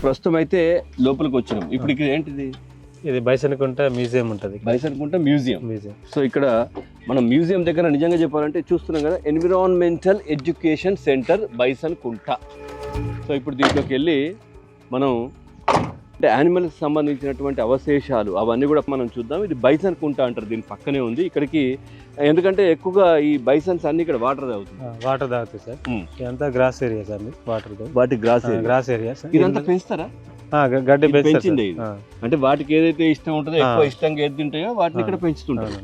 ప్రస్తుతం అయితే లోపలికి వచ్చినాం. ఇప్పుడు ఇక్కడ ఏంటిది? ఇది బైసన్కుంట మ్యూజియం ఉంటుంది. బైసన్కుంట మ్యూజియం. సో ఇక్కడ మనం మ్యూజియం దగ్గర నిజంగా చెప్పాలంటే చూస్తున్నాం కదా, ఎన్విరాన్మెంటల్ ఎడ్యుకేషన్ సెంటర్ బైసన్కుంట. సో ఇప్పుడు దీంట్లోకి వెళ్ళి మనం అంటే యానిమల్కి సంబంధించినటువంటి అవశేషాలు అవన్నీ కూడా మనం చూద్దాం. ఇది బైసన్కుంట అంటారు, దీని పక్కనే ఉంది. ఇక్కడికి ఎందుకంటే ఎక్కువగా ఈ బైసన్స్ అన్ని ఇక్కడ వాటర్ తాగుతాయి సార్. ఇదంతా గ్రాస్ ఏరియా సార్, వాటి గ్రాస్ ఏరియా. ఇదంతా పెంచుతారా? గడ్డి పెంచింది. అంటే వాటికి ఏదైతే ఇష్టం ఉంటుందో, ఎక్కువ ఇష్టంగా ఏది తింటాయో వాటిని ఇక్కడ పెంచుతుంటారు.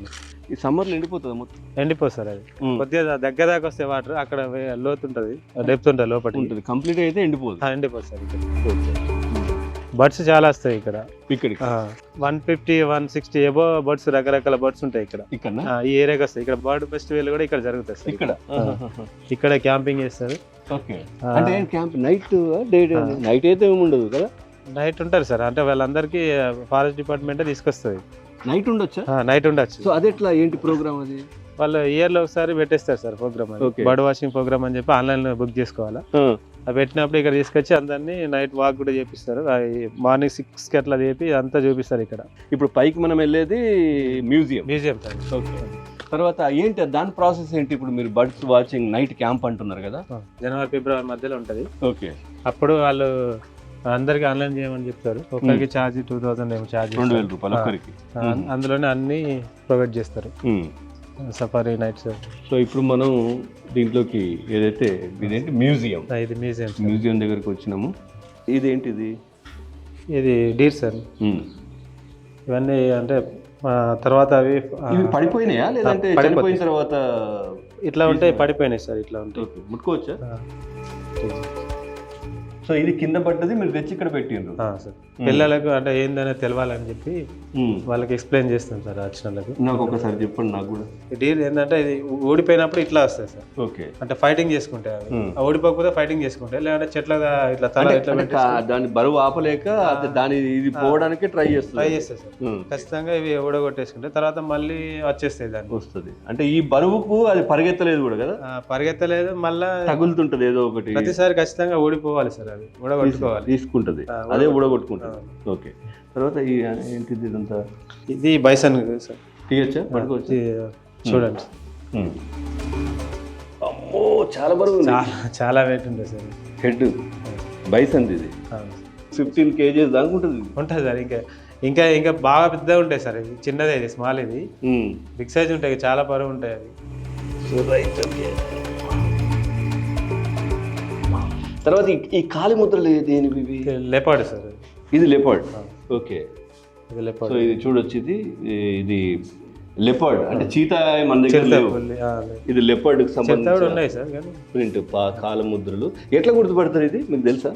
ఈ సమ్మర్ లో ఎండిపోతుంది మొత్తం. ఎండిపోతుంది అది. కొద్దిగా దగ్గర దాకా వస్తే వాటర్ అక్కడ లోతు ఉంటుంది, డెప్త్ ఉంటుంది, లోపల ఉంటుంది. కంప్లీట్ అయితే ఎండిపోతుంది. ఎండిపోతుంది. బర్డ్స్ చాలా వస్తాయి ఇక్కడ. ఇక్కడికి 150, 160 ఎబో బర్డ్స్, రకరకాల బర్డ్స్ ఉంటాయి ఇక్కడ. ఈ ఏరియాకి వస్తాయి. ఇక్కడ బర్డ్ ఫెస్టివల్ కూడా ఇక్కడ జరుగుతుంది సార్. ఇక్కడ క్యాంపింగ్ చేస్తారు. అంటే క్యాంప్ నైట్ నైట్ అయితే ఏమి ఉండదు కదా? నైట్ ఉంటారు సార్. అంటే వాళ్ళందరికీ ఫారెస్ట్ డిపార్ట్మెంట్ తీసుకొస్తుంది. నైట్ ఉండొచ్చా? నైట్ ఉండొచ్చు. సో అది ఎట్లా, ఏంటి ప్రోగ్రామ్ అది? వాళ్ళు ఇయర్ లో ఒకసారి పెట్టేస్తారు sir program. Bird watching program అని చెప్పి ఆన్లైన్ లో బుక్ చేసుకోవాలా. అవి పెట్టినప్పుడు ఇక్కడ తీసుకొచ్చి అందరినీ నైట్ వాక్ కూడా చేపిస్తారు. మార్నింగ్ 6కి అట్లా చేపి అంతా చూపిస్తారు ఇక్కడ. ఇప్పుడు పైకి మనం వెళ్ళేది మ్యూజియం సార్. తర్వాత ఏంటి దాని ప్రాసెస్ ఏంటి? ఇప్పుడు మీరు బర్డ్స్ వాచింగ్ నైట్ క్యాంప్ అంటున్నారు కదా, జనవరి ఫిబ్రవరి మధ్యలో ఉంటది. ఓకే. అప్పుడు వాళ్ళు అందరికి ఆన్లైన్ చేయమని చెప్తారు. ఒకరికి ఛార్జ్ 2000 ఏమో ఛార్జ్, 2000 రూపాయలు ఒకరికి. అందులోనే అన్ని ప్రొవైడ్ చేస్తారు, సఫారీ నైట్స్. సో ఇప్పుడు మనం దీంట్లోకి ఏదైతే ఇదేంటి మ్యూజియం, ఇది మ్యూజియం దగ్గరికి వచ్చినాము. ఇదేంటిది? ఇది డీర్ సార్. ఇవన్నీ అంటే తర్వాత అవి పడిపోయినాయా లేదంటే చనిపోయిన తర్వాత ఇట్లా ఉంటాయి? పడిపోయినాయి సార్. ఇట్లా ఉంటాయి. ముట్టుకోవచ్చా? సో ఇది కింద పడ్డది, మీరు తెచ్చి ఇక్కడ పెట్టిండ్రు సార్. పిల్లలకు అంటే ఏందనే తెలవాలని చెప్పి వాళ్ళకి ఎక్స్ప్లెయిన్ చేస్తాం సార్ వచ్చిన వాళ్ళకి. నాకు ఒకసారి చెప్పండి నాకు కూడా. డీర్ ఏంటంటే ఇది ఓడిపోయినప్పుడు ఇట్లా వస్తాయి సార్. ఓకే. అంటే ఫైటింగ్ చేసుకుంటాయి అవి. ఓడిపోకపోతే ఫైటింగ్ చేసుకుంటాయి, లేదంటే చెట్ల ఇట్లా తల ఇట్లా దాని బరువు ఆపలేక దాని ఇది పోవడానికి ట్రై చేస్తాయి సార్. ఖచ్చితంగా ఇవి ఓడగొట్టేసుకుంటే తర్వాత మళ్ళీ వచ్చేస్తాయి, దాన్ని వస్తుంది. అంటే ఈ బరువుకు అది పరిగెత్తలేదు కూడా కదా? పరిగెత్తలేదు, మళ్ళీ తగులుతుంటది ఏదో ఒకటి. ప్రతిసారి ఖచ్చితంగా ఓడిపోవాలి సార్. అది ఊడగొట్టుకోవాలి, తీసుకుంటది, అదే ఊడగొట్టుకుంటుంది. ఓకే. తర్వాత ఏంటిది ఇదంతా? ఇది బైసన్ సార్. తీయచ్చా? పట్టుకోవచ్చు. చూడండి. అమ్మో చాలా బరువు, చాలా వెయిట్ ఉంటుంది సార్. హెడ్ బైసన్ ఇది 15 kgs దాకా ఉంటుంది సార్. ఇంకా ఇంకా బాగా పెద్దగా ఉంటాయి సార్. ఇది చిన్నదే, ఇది స్మాల్. ఇది బిగ్ సైజ్ ఉంటాయి, చాలా బరువు ఉంటాయి అవి. తర్వాత ఈ కాలి ముద్రలు దేనివి? Leopard sir. ఇది లెపర్డ్. ఓకే. ఇది లెపర్డ్. సో ఇది చూడొచ్చు, ఇది లెపర్డ్ అంటే చీతా మన దగ్గర లేవు. ఇది లెపర్డ్ కి సంబంధించి ఉన్నాయి సార్. ప్రింట్ కాల ముద్రలు ఎట్లా గుర్తుపడతారు? ఇది మీకు తెలుసా?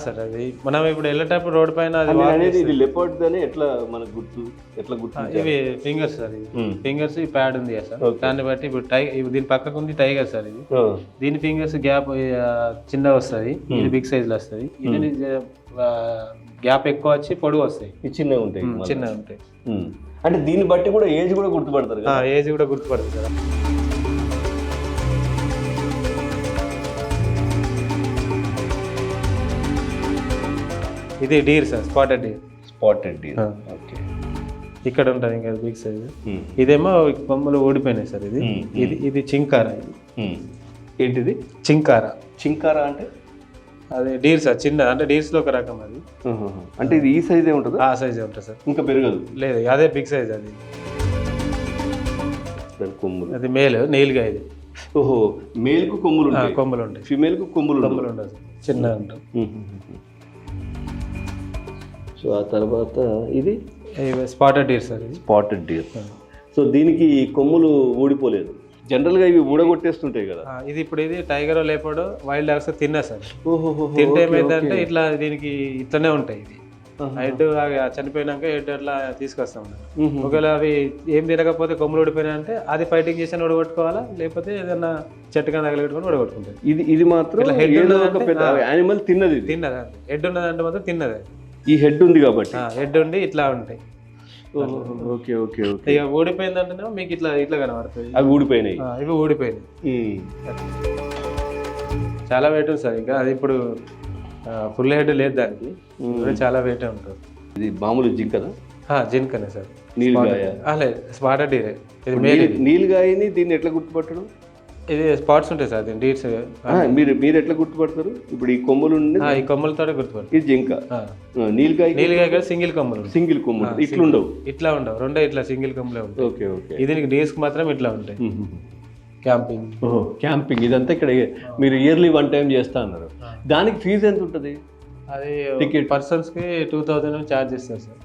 సార్ అది మనం ఇప్పుడు వెళ్ళేటప్పుడు రోడ్ పైన ఇది లెపర్డ్ అని ఎట్లా మనకు ఎట్లా గుర్తు? ఇవి ఫింగర్స్ సార్. ఫింగర్స్ ఈ ప్యాడ్ ఉంది కదా సార్, దాన్ని బట్టి ఇప్పుడు దీని పక్కకు ఉంది టైగర్ సార్. ఇది దీని ఫింగర్స్ గ్యాప్ చిన్నగా వస్తుంది, ఇది బిగ్ సైజ్ లో వస్తుంది. ఇది గ్యాప్ ఎక్కువ వచ్చి పొడుగు వస్తాయి, చిన్నగా ఉంటాయి. అంటే దీన్ని బట్టి కూడా ఏజ్ కూడా గుర్తుపడతారు? ఏజ్ కూడా గుర్తుపడతారు సార్. ఇది deer sir, spotted deer. Okay. ఇక్కడ ఉంటుంది ఇంకా బిగ్ సైజ్. ఇదేమో కొమ్మలు ఓడిపోయినాయి సార్. ఇది చింకారా. ఏంటిది? చింకారా అంటే అది డీర్ సార్, చిన్న అంటే డీర్స్ లో ఒక రకం అది. అంటే ఇది ఈ సైజే ఉంటుంది? ఆ సైజే ఉంటుంది సార్, ఇంకా పెరగదు? లేదు, అదే బిగ్ సైజ్. అది కొమ్ములు, అది మేల్ నీల్గా. ఇది ఓహో, మేల్ కు కొమ్ములు ఉంటాయి, ఫీమేల్ కు కొమ్ములు ఉండదు, చిన్నగా ఉంటాయి. సో ఆ తర్వాత ఇది spotted deer sir. Spotted deer. So దీనికి కొమ్ములు ఊడిపోలేదు. జనరల్ గా ఇవి ఊడగొట్టేస్తుంటాయి కదా. ఇది ఇప్పుడు ఇది టైగర్ లేపడు వైల్డ్ డాగ్స్ తిన్నా సార్. తింటే ఏమైందంటే ఇట్లా దీనికి ఇట్లనే ఉంటాయి. ఇది హెడ్ చనిపోయినాక హెడ్ అట్లా తీసుకొస్తాం. ఒకవేళ అవి ఏం తినకపోతే కొమ్ములు ఊడిపోయినాయంటే అది ఫైటింగ్ చేసి ఊడగొట్టుకోవాలా, లేకపోతే ఏదైనా చెట్టుగా తగలెట్టుకొని ఊడగొట్టుకుంటాయి. ఇది మాత్రం హెడ్ యానిమల్ తిన్నది. హెడ్ ఉన్నదంటే మాత్రం తిన్నది. ఈ హెడ్ ఉంది కాబట్టి హెడ్ ఉండి ఇట్లా ఉంటాయి. Okay okay okay. ఇక ఊడిపోయిందంటే మీకు ఇట్లా ఇట్లా కనబడుతుంది. అవి ఊడిపోయినాయి. ఇవి ఊడిపోయినాయి. చాలా వెయిట్ ఉంది సార్. ఇంకా అది ఇప్పుడు ఫుల్ హెడ్ లేదు దానికి, కూడా చాలా వెయిట్ ఉంటుంది. ఇది మామూలు జింకదా? జింకనే సార్. నీలుగాయ? Spotted deer. ఇది మేల్. నీలుగాయని దీన్ని ఎట్లా గుర్తుపట్టడం? ఇది స్పాట్స్ ఉంటాయి సార్ దీని డీట్స్. మీరు ఎట్లా గుర్తుపడతారు? ఇప్పుడు ఈ కొమ్ములు ఈ కొమ్మలతో గుర్తుపడతారు. ఇది జింక. నీలుగాయ సింగిల్ కొమ్మలు. సింగిల్ కొమ్ములు ఇట్లా ఉండవు? ఇట్లా ఉండవు, రెండే ఇట్లా సింగిల్ కొమ్మలే ఉంటాయి. Okay okay. ఇది డీస్ మాత్రం ఇట్లా ఉంటాయి. క్యాంపింగ్. క్యాంపింగ్ ఇదంతా ఇక్కడ మీరు ఇయర్లీ 1 టైం చేస్తా అన్నారు. దానికి ఫీజు ఎంత ఉంటుంది? అది టికెట్ పర్సన్స్ కి 2000 చార్జ్ చేస్తారు సార్.